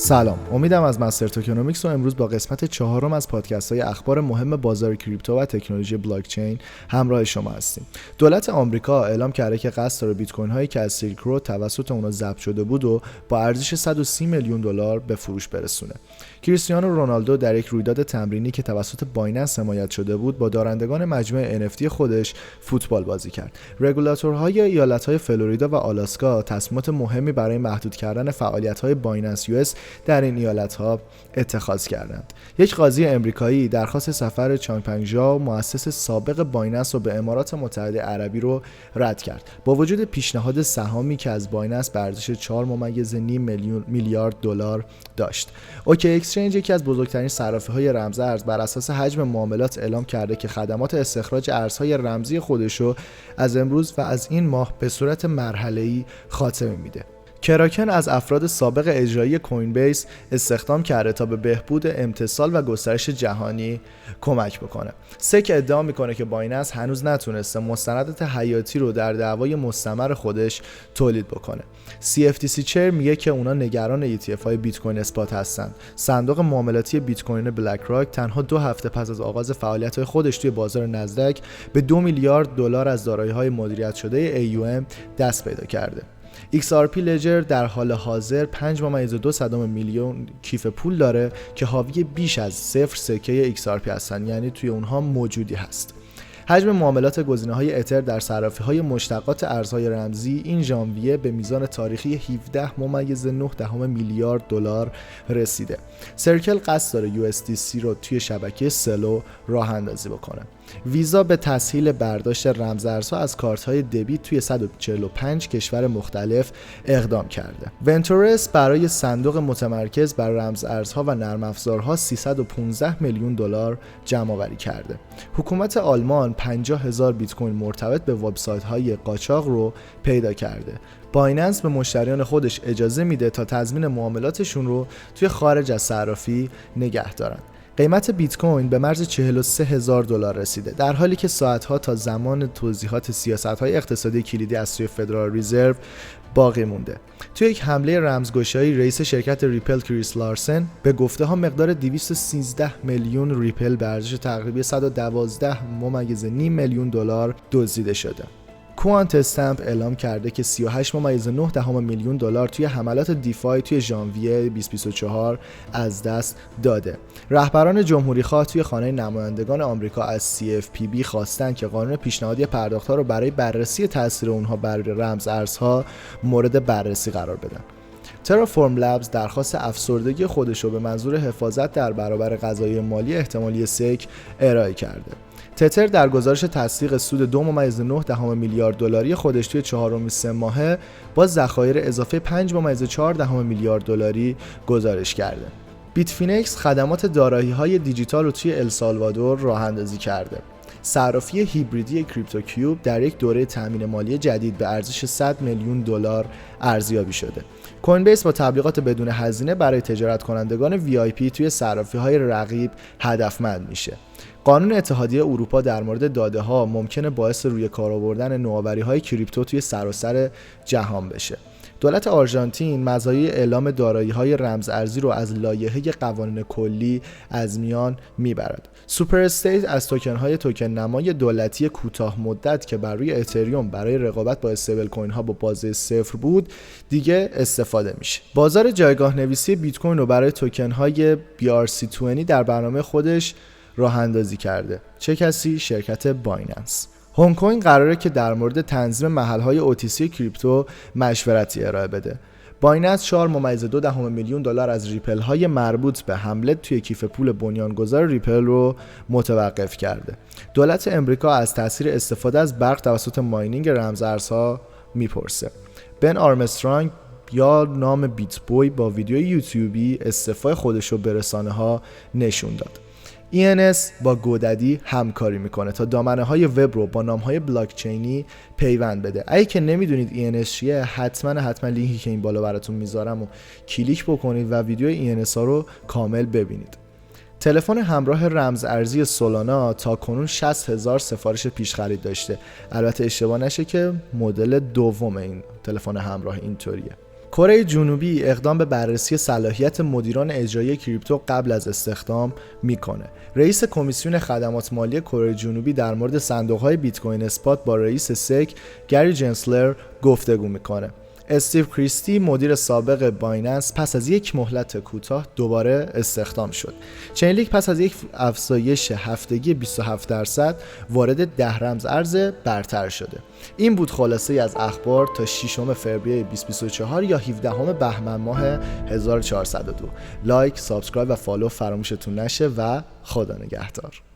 سلام، امیدم از مستر توکنومیکس و امروز با قسمت 4 از پادکست های اخبار مهم بازار کریپتو و تکنولوژی بلاکچین همراه شما هستیم. دولت آمریکا اعلام کرده که قصد داره بیت کوین هایی که از سیلک رود توسط اونها ضبط شده بود و با ارزش 130 میلیون دلار به فروش برسونه. کریستیانو رونالدو در یک رویداد تمرینی که توسط بایننس حمایت شده بود با دارندگان مجموعه NFT خودش فوتبال بازی کرد. رگولاتورهای ایالت‌های فلوریدا و آلاسکا تصمیمات مهمی برای محدود کردن فعالیت‌های بایننس US در این ایالت‌ها اتخاذ کردند. یک قاضی امریکایی درخواست سفر چانگ پنگژاو، مؤسس سابق بایننس، رو به امارات متحده عربی رو رد کرد. با وجود پیشنهاد سهامی که از بایننس به ارزش 4.5 میلیارد دلار داشت. اوکی اکسچنج، یکی از بزرگترین صرافی‌های رمز ارز، بر اساس حجم معاملات اعلام کرده که خدمات استخراج ارزهای رمزی خودش رو از امروز و از این ماه به صورت مرحله‌ای خاتمه میده. کراکن از افراد سابق اجرایی کوین بیس استخدام کرده تا به بهبود امتصال و گسترش جهانی کمک بکنه. سک ادعا میکنه که بایننس هنوز نتونسته مستندات حیاتی رو در دعوای مستمر خودش تولید بکنه. CFTC چر میگه که اونا نگران ETF های بیت کوین اسپات هستن. صندوق معاملاتی بیت کوین بلک راک تنها 2 هفته پس از آغاز فعالیت‌های خودش توی بازار نزدک به 2 میلیارد دلار از دارایی‌های مدیریت شده AUM دست پیدا کرده. XRP لجر در حال حاضر 5.2 میلیون کیف پول داره که حاوی بیش از 0 سکه XRP هستن، یعنی توی اونها موجودی هست. حجم معاملات گزینه‌های اتر در صرافی‌های مشتقات ارزهای رمزی این ژانویه به میزان تاریخی 17.9 میلیارد دلار رسیده. سرکل قصد داره USDC رو توی شبکه سلو راه اندازی بکنه. ویزا به تسهیل برداشت رمزارزها از کارت‌های دبیت توی 145 کشور مختلف اقدام کرده. ونتورس برای صندوق متمرکز بر رمزارزها و نرم افزارها 315 میلیون دلار جمع‌آوری کرده. حکومت آلمان 50,000 بیت کوین مرتبط به وبسایت‌های قاچاق رو پیدا کرده. بایننس به مشتریان خودش اجازه میده تا تضمین معاملاتشون رو توی خارج از صرافی نگه دارن. قیمت بیت کوین به مرز 43,000 دلار رسیده، در حالی که ساعتها تا زمان توضیحات سیاست‌های اقتصادی کلیدی از سوی فدرال رزرو باقی مونده. توی یک حمله رمزگشایی، رئیس شرکت ریپل کریس لارسن به گفته ها مقدار 213 میلیون ریپل به ارزش تقریبی 112.5 میلیون دلار دزدیده شده. کوانت استمپ اعلام کرده که 38.9 میلیون دلار توی حملات دیفای توی ژانویه 2024 از دست داده. رهبران جمهوری‌خواه توی خانه نمایندگان آمریکا از CFPB خواستن که قانون پیشنهادی پرداخت‌ها رو برای بررسی تاثیر اونها بر رمز ارزها مورد بررسی قرار بدن. ترافورم لبز درخواست افسردگی خودش رو به منظور حفاظت در برابر قضایای مالی احتمالی سک ارائه کرده. تتر در گزارش تصدیق سود 2.9 میلیارد دلاری خودش توی 4 سه ماهه با ذخایر اضافه 5.4 میلیارد دلاری گزارش کرده. بیت فینکس خدمات دارایی‌های دیجیتال رو توی السالوادور راه اندازی کرده. صرافی هیبریدی کریپتو کیوب در یک دوره تامین مالی جدید به ارزش 100 میلیون دلار ارزیابی شده. کوین بیس با تبلیغات بدون هزینه برای تجارت کنندگان VIP توی صرافی‌های رقیب هدفمند میشه. قانون اتحادیه اروپا در مورد داده‌ها ممکنه باعث روی کار آوردن نوآوری‌های کریپتو توی سراسر جهان بشه. دولت آرژانتین مزایای اعلام دارایی‌های رمز ارزی رو از لایحه قوانین کلی از میان میبرد. سوپر استیت از توکن‌های توکن نمای دولتی کوتاه مدت که بر روی اتریوم برای رقابت با استیبل کوین‌ها با بازه 0 بود دیگه استفاده میشه. بازار جایگاه نویسی بیت کوین رو برای توکن‌های BRC20 در برنامه خودش راه اندازی کرده. چه کسی؟ شرکت بایننس. هنگ کنگ قراره که در مورد تنظیم محل‌های OTC کریپتو مشورتی ارائه بده. بایننس 4.2 میلیون دلار از ریپل های مربوط به حمله توی کیف پول بنیانگذار ریپل رو متوقف کرده. دولت امریکا از تاثیر استفاده از برق توسط ماینینگ رمزارزها میپرسه. بن آرمسترانگ یا نام بیت بوی با ویدیوی یوتیوبی استعفای خودش رو به رسانه‌ها نشون داد. ENS با گوددی همکاری میکنه تا دامنه‌های وب رو با نام‌های بلاکچینی پیوند بده. اگه که نمیدونید ENS چیه، حتما لینکی که این بالا براتون میذارم و کلیک بکنید و ویدیو ENS ها رو کامل ببینید. تلفن همراه رمز ارزی سولانا تا کنون 60,000 سفارش پیش خرید داشته. البته اشتباه نشه که مدل دوم این تلفن همراه اینطوریه. کره جنوبی اقدام به بررسی صلاحیت مدیران اجرایی کریپتو قبل از استخدام میکنه. رئیس کمیسیون خدمات مالی کره جنوبی در مورد صندوق‌های بیت کوین اسپات با رئیس سک گری جنسلر گفتگو میکنه. استیو کریستی مدیر سابق بایننس پس از یک مهلت کوتاه دوباره استخدام شد. چینلیک پس از یک افزایش هفتگی 27% وارد 10 رمز ارز برتر شده. این بود خلاصه از اخبار تا 6 فوریه 2024 یا 17 بهمن ماه 1402. لایک، سابسکرایب و فالو فراموشتون نشه و خدا نگهدار.